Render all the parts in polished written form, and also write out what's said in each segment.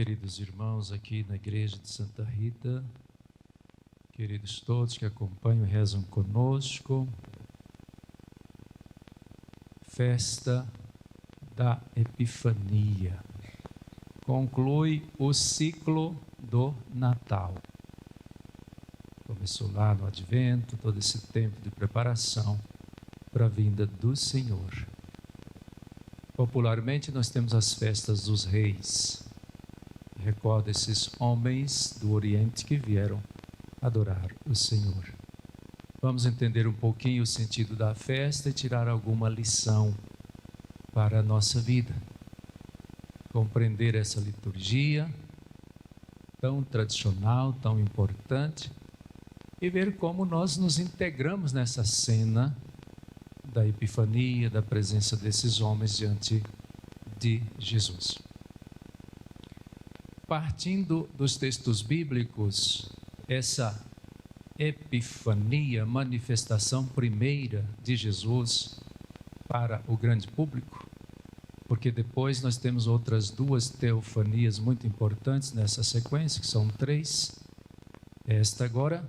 Queridos irmãos aqui na igreja de Santa Rita, queridos todos que acompanham e rezam conosco, festa da Epifania, conclui o ciclo do Natal. Começou lá no Advento, todo esse tempo de preparação para a vinda do Senhor. Popularmente nós temos as festas dos reis. Recorda esses homens do Oriente que vieram adorar o Senhor. Vamos entender um pouquinho o sentido da festa e tirar alguma lição para a nossa vida. Compreender essa liturgia tão tradicional, tão importante, e ver como nós nos integramos nessa cena da Epifania, da presença desses homens diante de Jesus. Partindo dos textos bíblicos, essa Epifania, manifestação primeira de Jesus para o grande público, porque depois nós temos outras duas teofanias muito importantes nessa sequência, que são 3. Esta agora,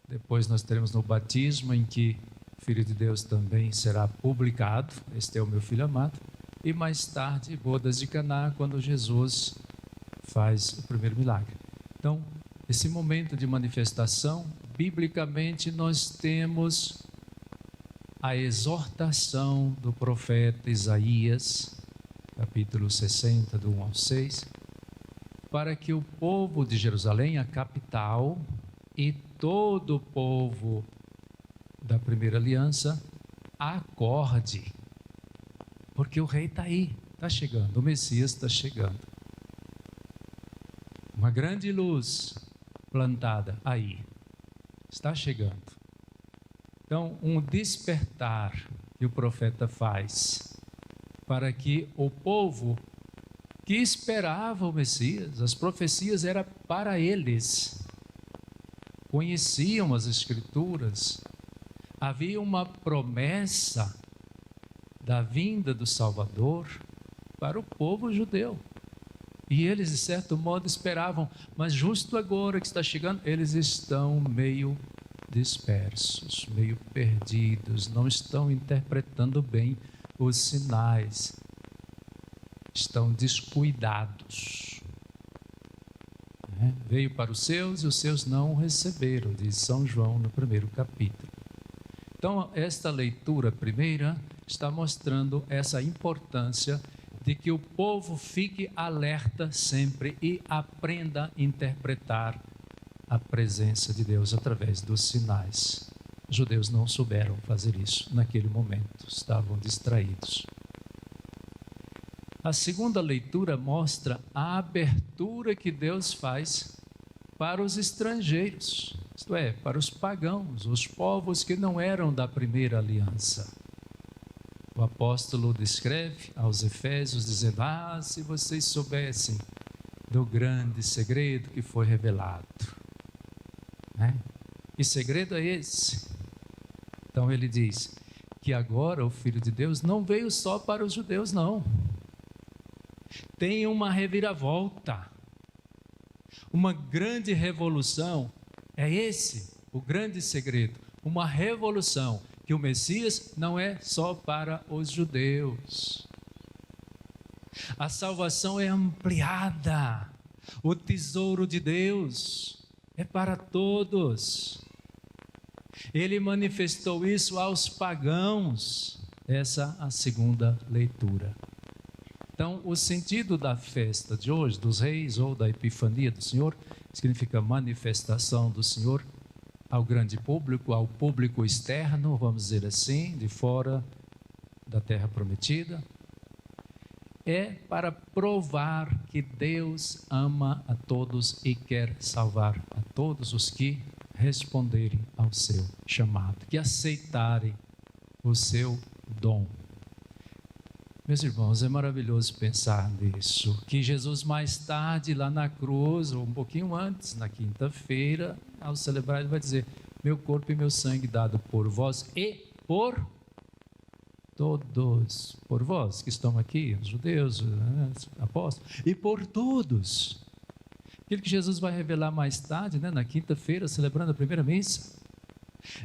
depois nós teremos no batismo, em que o Filho de Deus também será publicado, este é o meu Filho amado, e mais tarde, bodas de Caná, quando Jesus faz o primeiro milagre. Então, esse momento de manifestação, biblicamente nós temos a exortação do profeta Isaías, capítulo 60, do 1 ao 6, para que o povo de Jerusalém, a capital, e todo o povo da primeira aliança, acorde, porque o rei está aí, está chegando, o Messias está chegando. Uma grande luz plantada aí, está chegando. Então, um despertar que o profeta faz para que o povo que esperava o Messias, as profecias eram para eles, conheciam as Escrituras, havia uma promessa da vinda do Salvador para o povo judeu. E eles, de certo modo, esperavam, mas justo agora que está chegando, eles estão meio dispersos, meio perdidos, não estão interpretando bem os sinais, estão descuidados. Veio para os seus e os seus não o receberam, diz São João no primeiro capítulo. Então, esta leitura primeira está mostrando essa importância de que o povo fique alerta sempre e aprenda a interpretar a presença de Deus através dos sinais. Os judeus não souberam fazer isso naquele momento, estavam distraídos. A segunda leitura mostra a abertura que Deus faz para os estrangeiros, isto é, para os pagãos, os povos que não eram da primeira aliança. O apóstolo descreve aos Efésios dizendo: se vocês soubessem do grande segredo que foi revelado. Que segredo é esse? Então ele diz que agora o Filho de Deus não veio só para os judeus, não. Tem uma reviravolta, uma grande revolução. É esse o grande segredo, uma revolução, que o Messias não é só para os judeus. A salvação é ampliada, o tesouro de Deus é para todos. Ele manifestou isso aos pagãos. Essa é a segunda leitura. Então, o sentido da festa de hoje, dos reis, ou da Epifania do Senhor, significa manifestação do Senhor ao grande público, ao público externo, vamos dizer assim, de fora da terra prometida. É para provar que Deus ama a todos e quer salvar a todos os que responderem ao seu chamado, que aceitarem o seu dom. Meus irmãos, é maravilhoso pensar nisso, que Jesus mais tarde lá na cruz, ou um pouquinho antes, na quinta-feira, ao celebrar ele vai dizer: meu corpo e meu sangue dado por vós e por todos, por vós que estão aqui, os judeus, apóstolos, e por todos. Aquilo que Jesus vai revelar mais tarde, na quinta-feira, celebrando a primeira missa,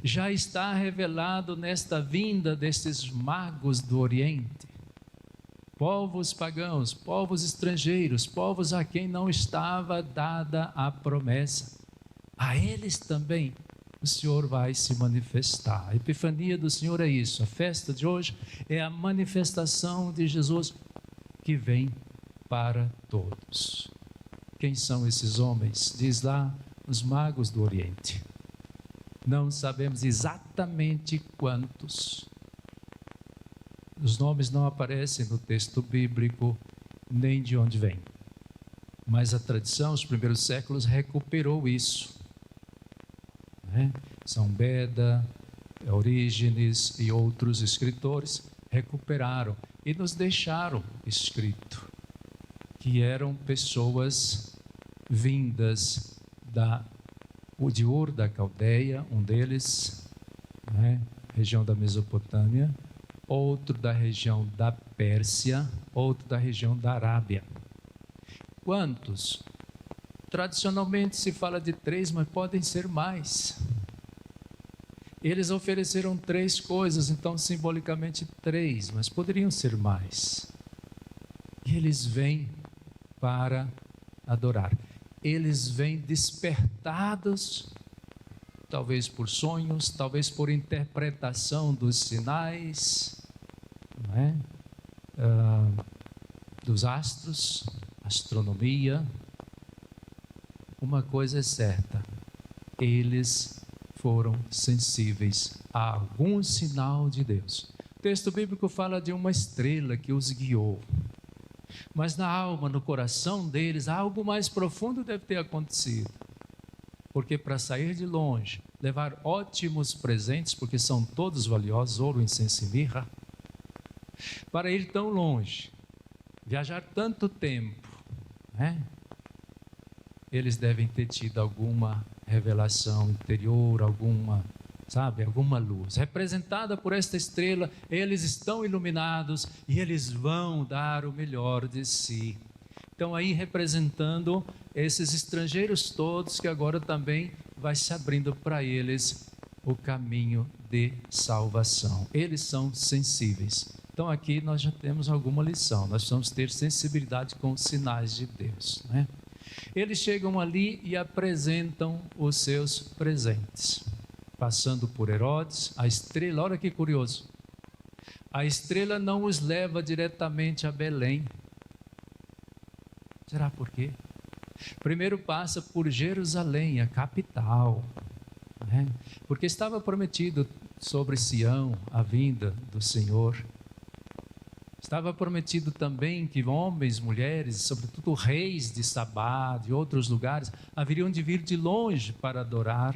já está revelado nesta vinda destes magos do Oriente, povos pagãos, povos estrangeiros, povos a quem não estava dada a promessa. A eles também o Senhor vai se manifestar. A Epifania do Senhor é isso. A festa de hoje é a manifestação de Jesus que vem para todos. Quem são esses homens? Diz lá, os magos do Oriente. Não sabemos exatamente quantos. Os nomes não aparecem no texto bíblico, nem de onde vem. Mas a tradição, os primeiros séculos, recuperou isso. São Beda, Orígenes e outros escritores recuperaram e nos deixaram escrito que eram pessoas vindas de Ur da Caldeia, um deles, região da Mesopotâmia, outro da região da Pérsia, outro da região da Arábia. Quantos? Tradicionalmente se fala de 3, mas podem ser mais. Eles ofereceram 3 coisas, então simbolicamente 3, mas poderiam ser mais. E eles vêm para adorar. Eles vêm despertados, talvez por sonhos, talvez por interpretação dos sinais, dos astros, astronomia. Uma coisa é certa, eles foram sensíveis a algum sinal de Deus. O texto bíblico fala de uma estrela que os guiou. Mas na alma, no coração deles, algo mais profundo deve ter acontecido. Porque para sair de longe, levar ótimos presentes, porque são todos valiosos, ouro, incenso e mirra, para ir tão longe, viajar tanto tempo, eles devem ter tido alguma revelação interior, alguma luz. Representada por esta estrela, eles estão iluminados e eles vão dar o melhor de si. Então aí representando esses estrangeiros todos que agora também vai se abrindo para eles o caminho de salvação. Eles são sensíveis. Então aqui nós já temos alguma lição. Nós precisamos ter sensibilidade com os sinais de Deus, Eles chegam ali e apresentam os seus presentes. Passando por Herodes, a estrela, olha que curioso. A estrela não os leva diretamente a Belém. Será por quê? Primeiro passa por Jerusalém, a capital. Porque estava prometido sobre Sião a vinda do Senhor. Estava prometido também que homens, mulheres, sobretudo reis de Sabá, de outros lugares, haveriam de vir de longe para adorar.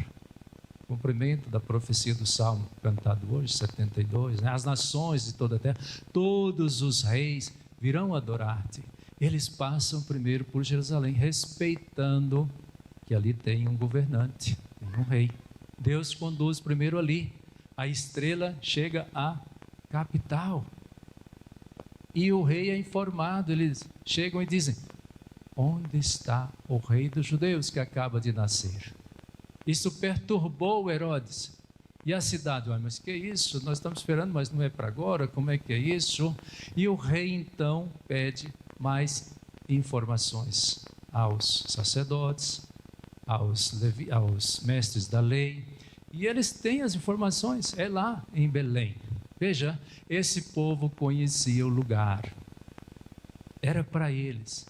Cumprimento da profecia do Salmo cantado hoje, 72, As nações de toda a terra, todos os reis virão adorar-te. Eles passam primeiro por Jerusalém, respeitando que ali tem um governante, tem um rei. Deus conduz primeiro ali. A estrela chega à capital. E o rei é informado, eles chegam e dizem: onde está o rei dos judeus que acaba de nascer? Isso perturbou Herodes. E a cidade, mas que é isso? Nós estamos esperando, mas não é para agora, como é que é isso? E o rei então pede mais informações aos sacerdotes, aos mestres da lei, e eles têm as informações, é lá em Belém. Veja, esse povo conhecia o lugar, era para eles,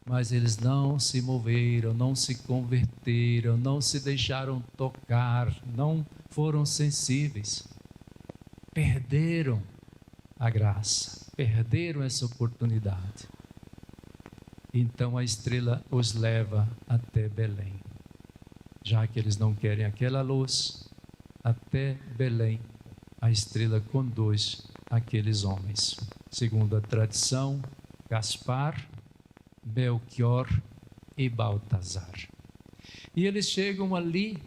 mas eles não se moveram, não se converteram, não se deixaram tocar, não foram sensíveis, perderam a graça, perderam essa oportunidade. Então a estrela os leva até Belém, já que eles não querem aquela luz, até Belém a estrela conduz aqueles homens, segundo a tradição, Gaspar, Belchior e Baltazar. E eles chegam ali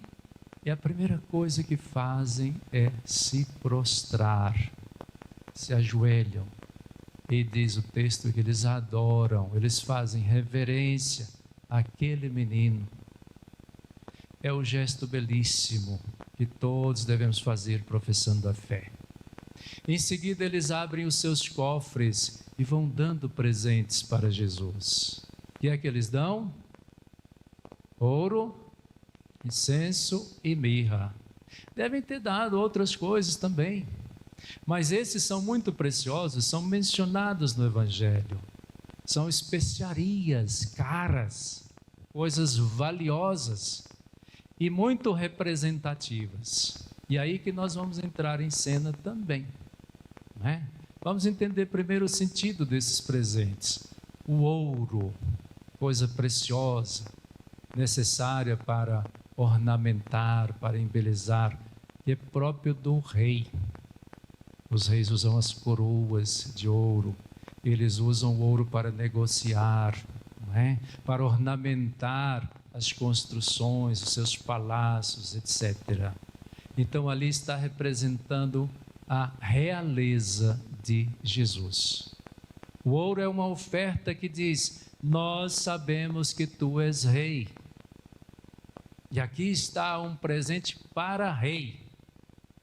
e a primeira coisa que fazem é se prostrar. se ajoelham. E diz o texto que eles adoram, eles fazem reverência àquele menino. É um gesto belíssimo que todos devemos fazer professando a fé. Em seguida, eles abrem os seus cofres e vão dando presentes para Jesus. O que é que eles dão? Ouro, incenso e mirra. Devem ter dado outras coisas também, mas esses são muito preciosos, são mencionados no Evangelho. São especiarias caras, coisas valiosas e muito representativas. E aí que nós vamos entrar em cena também, não é? Vamos entender primeiro o sentido desses presentes. O ouro, coisa preciosa, necessária para ornamentar, para embelezar, que é próprio do rei. Os reis usam as coroas de ouro, eles usam o ouro para negociar, não é? Para ornamentar as construções, os seus palácios, etc. Então ali está representando a realeza de Jesus. O ouro é uma oferta que diz: nós sabemos que tu és rei. E aqui está um presente para rei.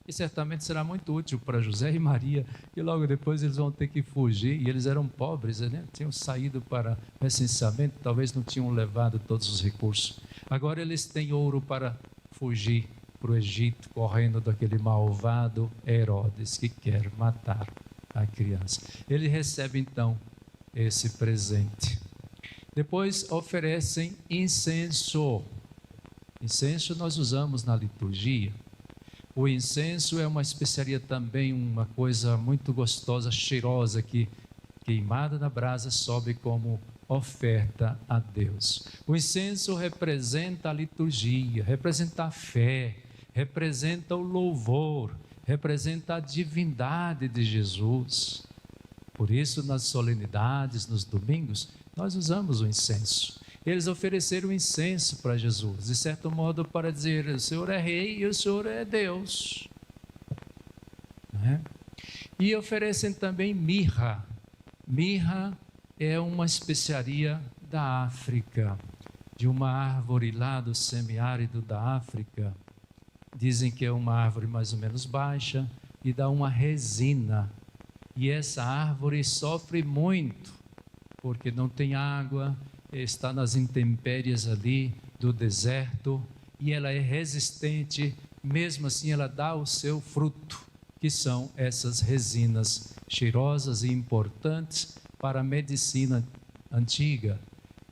E certamente será muito útil para José e Maria, e logo depois eles vão ter que fugir, e eles eram pobres, né? Tinham saído para recenseamento, talvez não tinham levado todos os recursos. Agora eles têm ouro para fugir para o Egito, correndo daquele malvado Herodes que quer matar a criança. Ele recebe então esse presente. Depois oferecem incenso. Incenso nós usamos na liturgia. O incenso é uma especiaria também, uma coisa muito gostosa, cheirosa, que queimada na brasa sobe como oferta a Deus. O incenso representa a liturgia, representa a fé, representa o louvor, representa a divindade de Jesus. Por isso, nas solenidades, nos domingos, nós usamos o incenso. Eles ofereceram incenso para Jesus, de certo modo para dizer: o Senhor é rei e o Senhor é Deus. Não é? E oferecem também mirra. Mirra é uma especiaria da África, de uma árvore lá do semiárido da África. Dizem que é uma árvore mais ou menos baixa e dá uma resina. E essa árvore sofre muito, porque não tem água, está nas intempéries ali do deserto, e ela é resistente, mesmo assim ela dá o seu fruto, que são essas resinas cheirosas e importantes para a medicina antiga,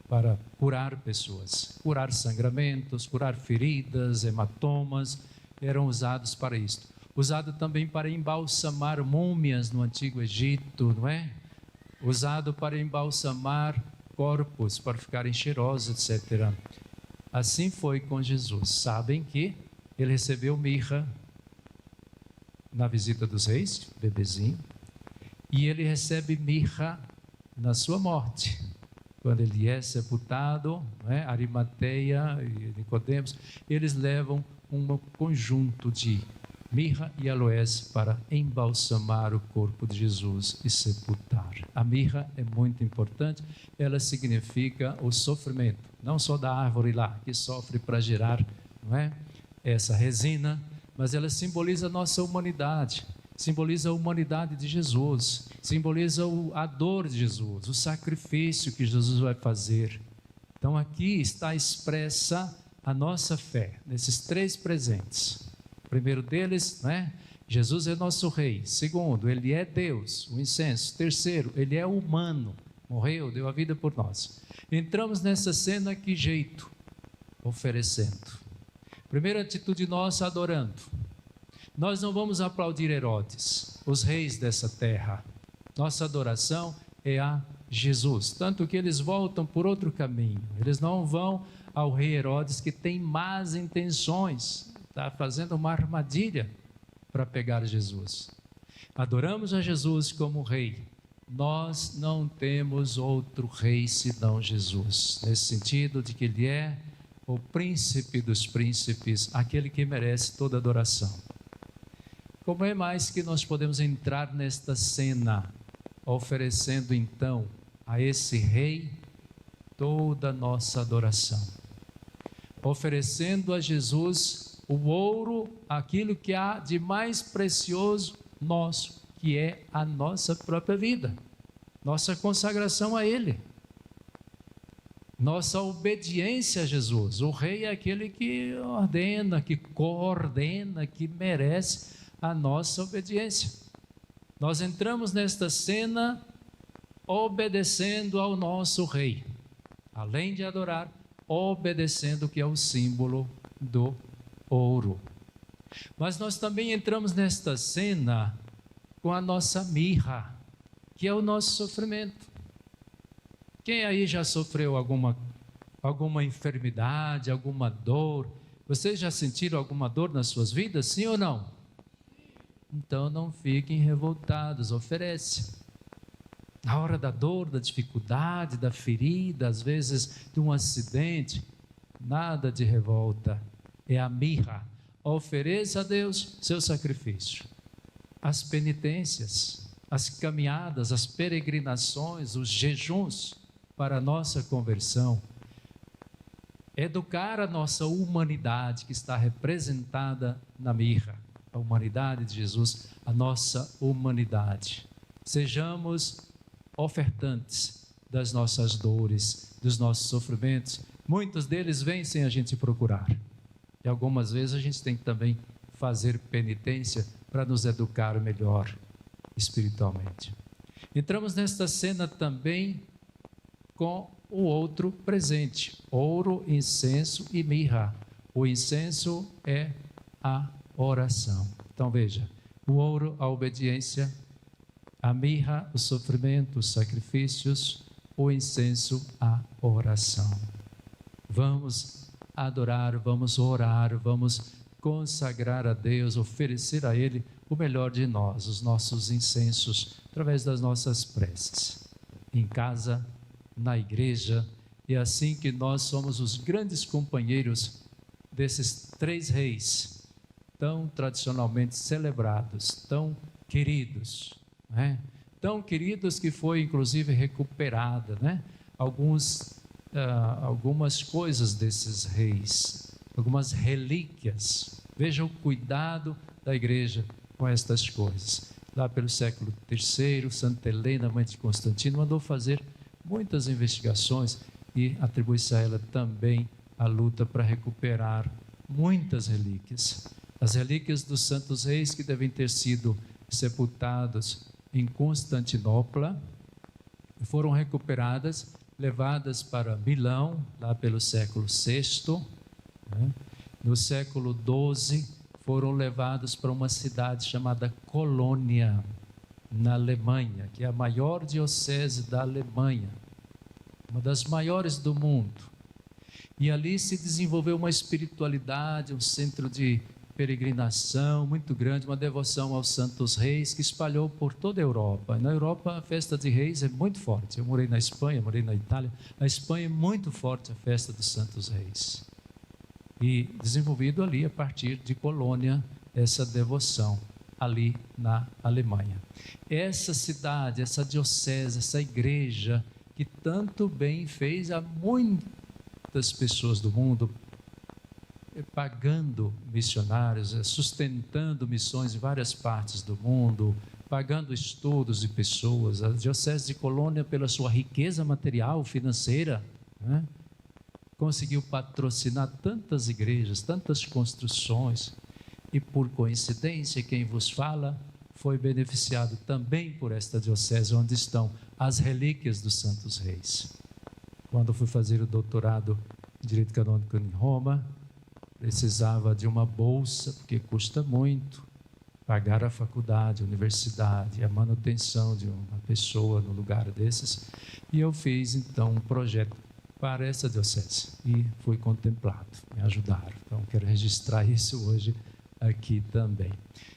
para curar pessoas, curar sangramentos, curar feridas, hematomas, eram usados para isto. Usado também para embalsamar múmias no Antigo Egito, não é? Usado para embalsamar corpos, para ficarem cheirosos, etc. Assim foi com Jesus. Sabem que ele recebeu mirra na visita dos reis, bebezinho, e ele recebe mirra na sua morte, quando ele é sepultado, não é? Arimateia e Nicodemos, eles levam um conjunto de mirra e aloés para embalsamar o corpo de Jesus e sepultar. A mirra é muito importante, ela significa o sofrimento, não só da árvore lá, que sofre para gerar, não é? Essa resina, mas ela simboliza a nossa humanidade, simboliza a humanidade de Jesus, simboliza a dor de Jesus, o sacrifício que Jesus vai fazer. Então aqui está expressa a nossa fé, nesses três presentes. O primeiro deles, né? Jesus é nosso rei. Segundo, ele é Deus, o incenso. Terceiro, ele é humano, morreu, deu a vida por nós. Entramos nessa cena, que jeito? Oferecendo. Primeira atitude nossa, adorando. Nós não vamos aplaudir Herodes, os reis dessa terra. Nossa adoração é a Jesus, tanto que eles voltam por outro caminho. Eles não vão ao rei Herodes, que tem más intenções, está fazendo uma armadilha para pegar Jesus. Adoramos a Jesus como rei. Nós não temos outro rei senão Jesus, nesse sentido de que ele é o príncipe dos príncipes, aquele que merece toda adoração. Como é mais que nós podemos entrar nesta cena, oferecendo então a esse Rei toda a nossa adoração, oferecendo a Jesus o ouro, aquilo que há de mais precioso nosso, que é a nossa própria vida, nossa consagração a Ele, nossa obediência a Jesus. O Rei é aquele que ordena, que coordena, que merece a nossa obediência. Nós entramos nesta cena obedecendo ao nosso Rei, além de adorar, obedecendo, que é o símbolo do ouro. Mas nós também entramos nesta cena com a nossa mirra, que é o nosso sofrimento. Quem aí já sofreu alguma enfermidade, alguma dor? Vocês já sentiram alguma dor nas suas vidas, sim ou não? Então não fiquem revoltados, oferece. Na hora da dor, da dificuldade, da ferida, às vezes de um acidente, nada de revolta, é a mirra. Ofereça a Deus seu sacrifício. As penitências, as caminhadas, as peregrinações, os jejuns para a nossa conversão, educar a nossa humanidade que está representada na mirra, a humanidade de Jesus, a nossa humanidade. Sejamos ofertantes das nossas dores, dos nossos sofrimentos. Muitos deles vêm sem a gente procurar. E algumas vezes a gente tem que também fazer penitência para nos educar melhor espiritualmente. Entramos nesta cena também com o outro presente: ouro, incenso e mirra. O incenso é a oração. Então veja, o ouro, a obediência, a mirra, o sofrimento, os sacrifícios, o incenso, a oração. Vamos adorar, vamos orar, vamos consagrar a Deus, oferecer a Ele o melhor de nós, os nossos incensos, através das nossas preces, em casa, na igreja. É assim que nós somos os grandes companheiros desses três reis, tão tradicionalmente celebrados, tão queridos, né? Tão queridos que foi inclusive recuperada, né? Algumas coisas desses reis, algumas relíquias. Veja o cuidado da igreja com estas coisas. Lá pelo século III, Santa Helena, mãe de Constantino, mandou fazer muitas investigações e atribui-se a ela também a luta para recuperar muitas relíquias. As relíquias dos santos reis que devem ter sido sepultados em Constantinopla foram recuperadas, levadas para Milão, lá pelo século VI, né? No século XII foram levados para uma cidade chamada Colônia, na Alemanha, que é a maior diocese da Alemanha, uma das maiores do mundo. E ali se desenvolveu uma espiritualidade, um centro de peregrinação muito grande, uma devoção aos santos reis que espalhou por toda a Europa. Na Europa a festa de reis é muito forte. Eu morei na Espanha, morei na Itália. Na Espanha é muito forte a festa dos santos reis. E desenvolvido ali a partir de Colônia, essa devoção ali na Alemanha. Essa cidade, essa diocese, essa igreja que tanto bem fez a muitas pessoas do mundo, pagando missionários, sustentando missões em várias partes do mundo, pagando estudos de pessoas. A diocese de Colônia, pela sua riqueza material, financeira, né, conseguiu patrocinar tantas igrejas, tantas construções, e por coincidência quem vos fala foi beneficiado também por esta diocese, onde estão as relíquias dos santos reis. Quando fui fazer o doutorado em Direito Canônico em Roma, precisava de uma bolsa, porque custa muito pagar a faculdade, a universidade, a manutenção de uma pessoa no lugar desses, e eu fiz então um projeto para essa diocese e fui contemplado, me ajudaram. Então quero registrar isso hoje aqui também.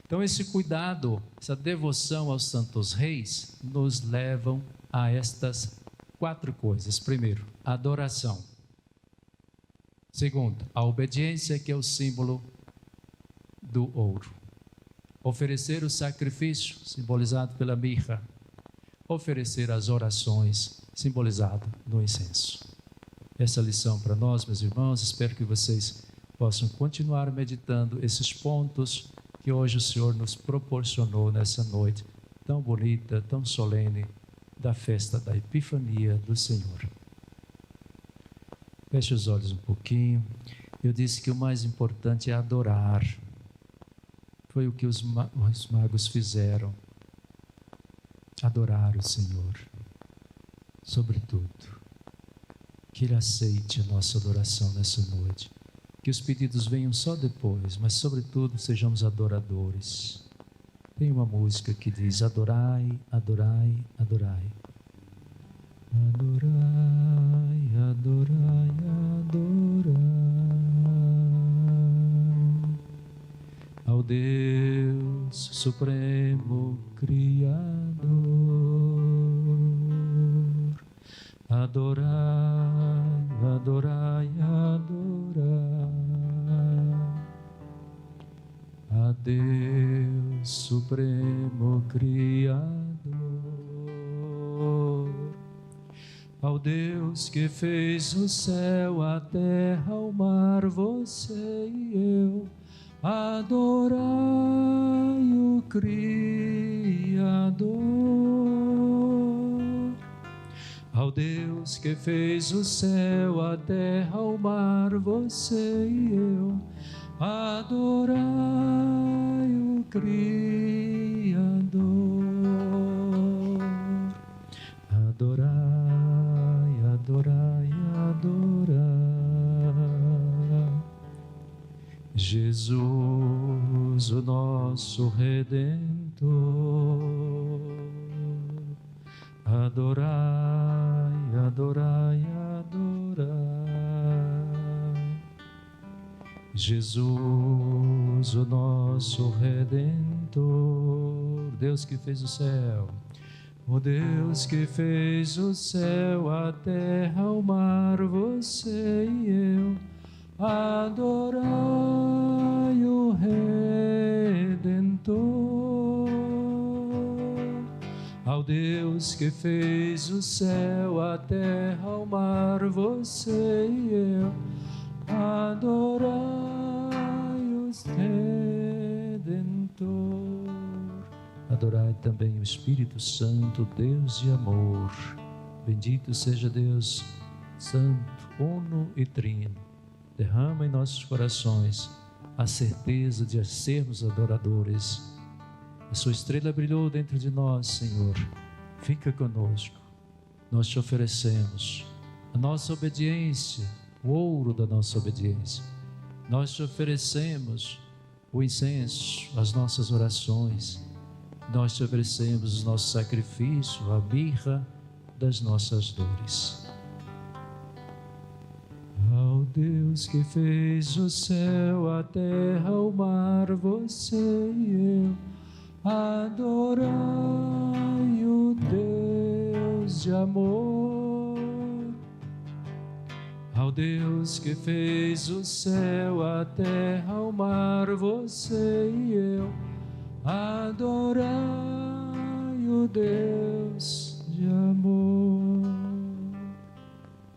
Então esse cuidado, essa devoção aos santos reis nos levam a estas 4 coisas. Primeiro, a adoração. Segundo, a obediência, que é o símbolo do ouro. oferecer o sacrifício, simbolizado pela mirra, oferecer as orações, simbolizado no incenso. Essa lição para nós, meus irmãos, espero que vocês possam continuar meditando esses pontos que hoje o Senhor nos proporcionou nessa noite tão bonita, tão solene, da festa da Epifania do Senhor. Feche os olhos um pouquinho. Eu disse que o mais importante é adorar. Foi o que os magos fizeram. Adorar o Senhor. Sobretudo, que Ele aceite a nossa adoração nessa noite. Que os pedidos venham só depois, mas sobretudo sejamos adoradores. Tem uma música que diz: adorai, adorai, adorai. Adorai, adorai, adorai ao Deus Supremo Criador. Adorai, adorai, adorai a Deus Supremo Criador, ao Deus que fez o céu, a terra, o mar, você e eu. Adorai o Criador, ao Deus que fez o céu, a terra, o mar, você e eu. Adorai o Criador, adorai, adorai, adorai Jesus, o nosso Redentor. Adorai, adorai, adorai Jesus, o nosso Redentor. Deus que fez o céu, o Deus que fez o céu, a terra, o mar, você e eu. Adorai o Redentor, ao Deus que fez o céu, a terra, o mar, você e eu. Adorai o Redentor. Adorai também o Espírito Santo, Deus de amor. Bendito seja Deus Santo, Uno e Trino. Derrama em nossos corações a certeza de sermos adoradores. A sua estrela brilhou dentro de nós, Senhor. Fica conosco. Nós te oferecemos a nossa obediência, o ouro da nossa obediência. Nós te oferecemos o incenso, as nossas orações. Nós te oferecemos o nosso sacrifício, a mirra das nossas dores. Ao Deus que fez o céu, a terra, o mar, você e eu. Adorai o Deus de amor, ao Deus que fez o céu, a terra, o mar, você e eu. Adorai o Deus de amor.